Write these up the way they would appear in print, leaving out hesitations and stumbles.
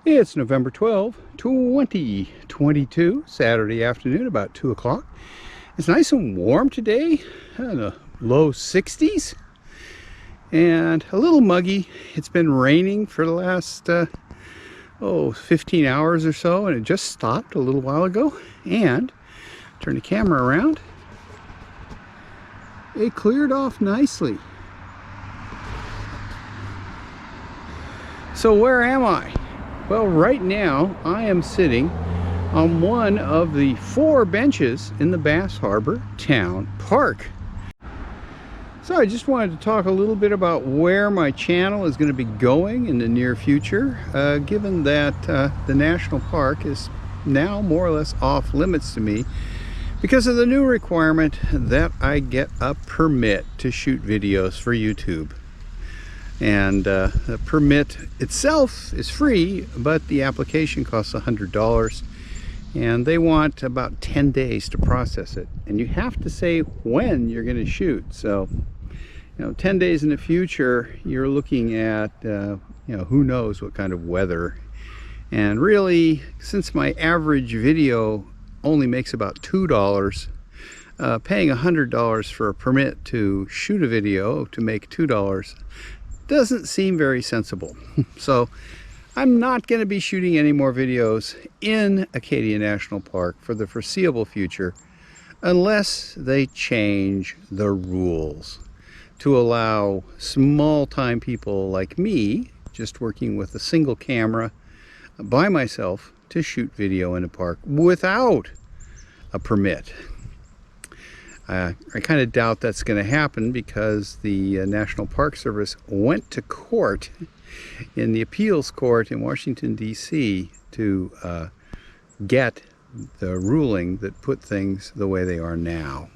It's November 12, 2022, Saturday afternoon, about 2 o'clock. It's nice and warm today, in the low 60s, and a little muggy. It's been raining for the last, 15 hours or so, and it just stopped a little while ago. And, turn the camera around, it cleared off nicely. So where am I? Well, right now I am sitting on one of the 4 benches in the Bass Harbor Town Park. So I just wanted to talk a little bit about where my channel is going to be going in the near future, given that the national park is now more or less off limits to me because of the new requirement that I get a permit to shoot videos for YouTube. And the permit itself is free, but the application costs $100, and they want about 10 days to process it. And you have to say when you're going to shoot. So, 10 days in the future, you're looking at, who knows what kind of weather. And really, since my average video only makes about $2, paying $100 for a permit to shoot a video to make $2 doesn't seem very sensible. So I'm not going to be shooting any more videos in Acadia National Park for the foreseeable future unless they change the rules to allow small-time people like me, just working with a single camera by myself, to shoot video in a park without a permit. I kind of doubt that's going to happen because the National Park Service went to court in the appeals court in Washington, D.C. to get the ruling that put things the way they are now.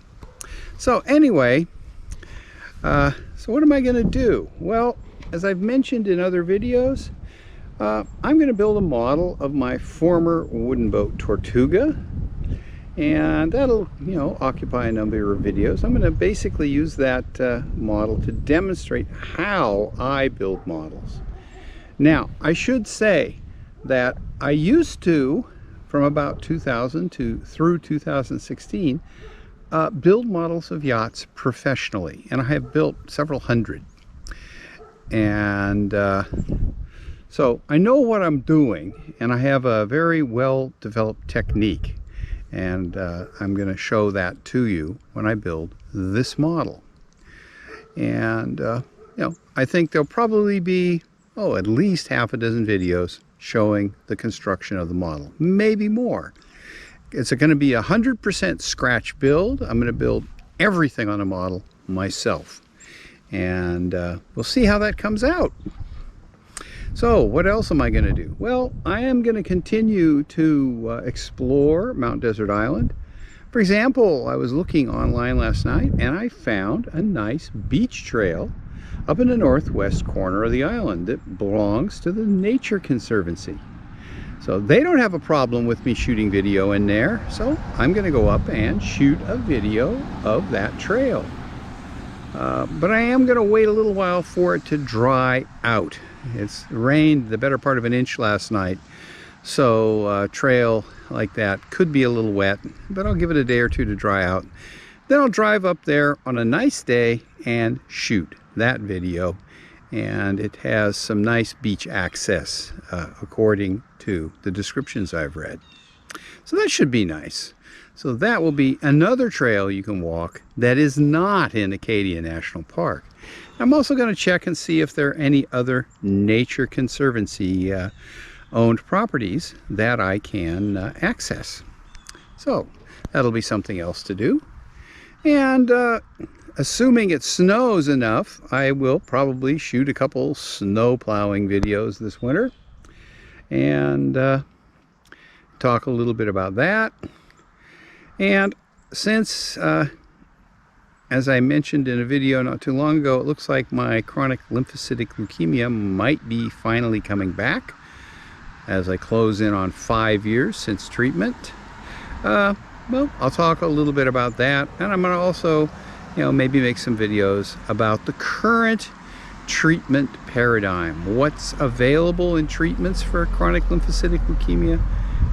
So anyway, so what am I going to do? Well, as I've mentioned in other videos, I'm going to build a model of my former wooden boat Tortuga. And that'll, occupy a number of videos. I'm going to basically use that model to demonstrate how I build models. Now, I should say that I used to, from about 2000 through 2016, build models of yachts professionally. And I have built several hundred. And so I know what I'm doing, and I have a very well-developed technique. And I'm going to show that to you when I build this model. And, I think there'll probably be, at least half a dozen videos showing the construction of the model. Maybe more. It's going to be 100% scratch build. I'm going to build everything on the model myself. And we'll see how that comes out. So what else am I going to do? Well, I am going to continue to explore Mount Desert Island. For example, I was looking online last night and I found a nice beach trail up in the northwest corner of the island that belongs to the Nature Conservancy. So they don't have a problem with me shooting video in there, so I'm going to go up and shoot a video of that trail. But I am going to wait a little while for it to dry out. It's rained the better part of an inch last night, so a trail like that could be a little wet, but I'll give it a day or two to dry out. Then I'll drive up there on a nice day and shoot that video, and it has some nice beach access according to the descriptions I've read. So that should be nice. So that will be another trail you can walk that is not in Acadia National Park. I'm also going to check and see if there are any other Nature Conservancy owned properties that I can access. So that'll be something else to do. And assuming it snows enough, I will probably shoot a couple snow plowing videos this winter and talk a little bit about that. And since, as I mentioned in a video not too long ago, it looks like my chronic lymphocytic leukemia might be finally coming back as I close in on 5 years since treatment. Well, I'll talk a little bit about that, and I'm going to also, maybe make some videos about the current treatment paradigm, what's available in treatments for chronic lymphocytic leukemia,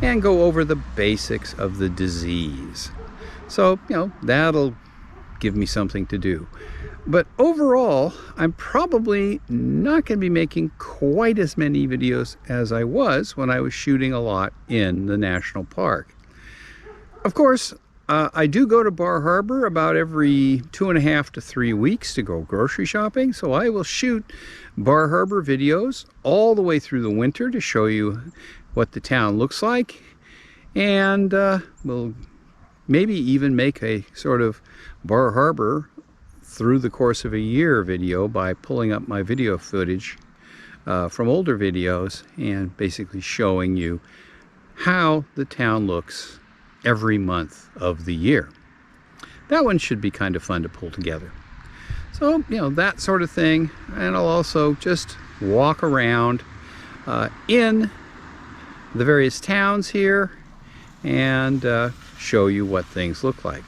and go over the basics of the disease. So, that'll give me something to do. But overall, I'm probably not going to be making quite as many videos as I was when I was shooting a lot in the national park. Of course, I do go to Bar Harbor about every 2.5 to 3 weeks to go grocery shopping, so I will shoot Bar Harbor videos all the way through the winter to show you what the town looks like, and we'll maybe even make a sort of Bar Harbor through the course of a year video by pulling up my video footage from older videos and basically showing you how the town looks every month of the year. That one should be kind of fun to pull together. So, that sort of thing. And I'll also just walk around in the various towns here and show you what things look like.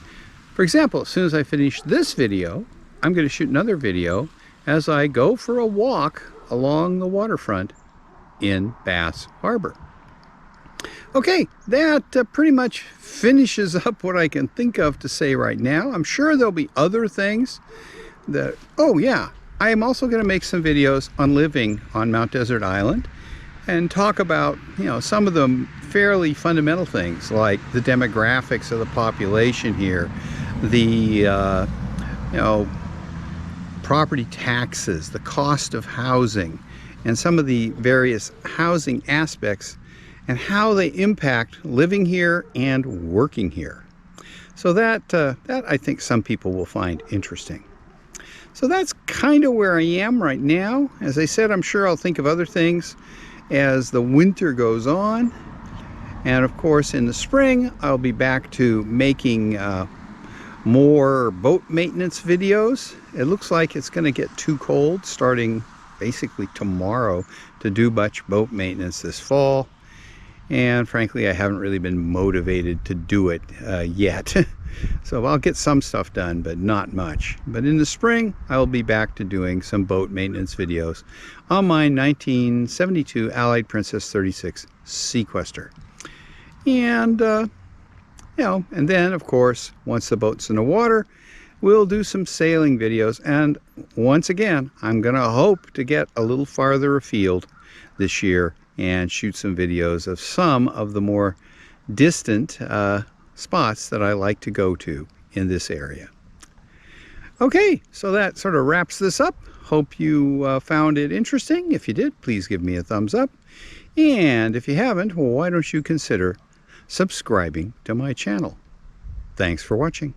For example, as soon as I finish this video, I'm going to shoot another video as I go for a walk along the waterfront in Bass Harbor. Okay, that pretty much finishes up what I can think of to say right now. I'm sure there'll be other things that... Oh yeah, I am also going to make some videos on living on Mount Desert Island and talk about, some of the fairly fundamental things like the demographics of the population here, the, property taxes, the cost of housing, and some of the various housing aspects and how they impact living here and working here. So that I think some people will find interesting. So that's kind of where I am right now. As I said, I'm sure I'll think of other things as the winter goes on. And of course, in the spring, I'll be back to making more boat maintenance videos. It looks like it's going to get too cold starting basically tomorrow to do much boat maintenance this fall. And frankly, I haven't really been motivated to do it yet. So I'll get some stuff done, but not much. But in the spring, I'll be back to doing some boat maintenance videos on my 1972 Allied Princess 36 Sequester. And, and then, of course, once the boat's in the water, we'll do some sailing videos. And once again, I'm going to hope to get a little farther afield this year and shoot some videos of some of the more distant spots that I like to go to in this area. Okay, so that sort of wraps this up. Hope you found it interesting. If you did, please give me a thumbs up. And if you haven't, well, why don't you consider subscribing to my channel? Thanks for watching.